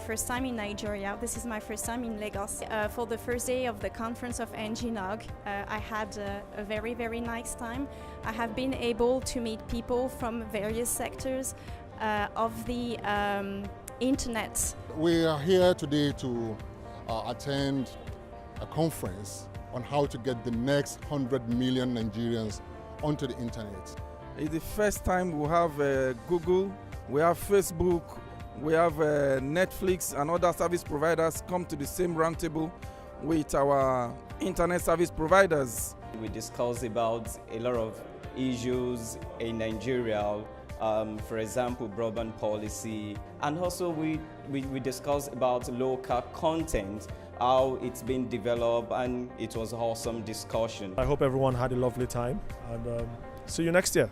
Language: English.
first time in Nigeria. This is my first time in Lagos. For the first day of the conference of ngNOG, I had a very, very nice time. I have been able to meet people from various sectors of the internet. We are here today to attend a conference on how to get the next 100 million Nigerians onto the internet. It's the first time we have Google, we have Facebook, we have Netflix and other service providers come to the same roundtable with our internet service providers. We discussed about a lot of issues in Nigeria, for example, broadband policy, and also we discussed about local content, how it's been developed, and it was an awesome discussion. I hope everyone had a lovely time, and see you next year.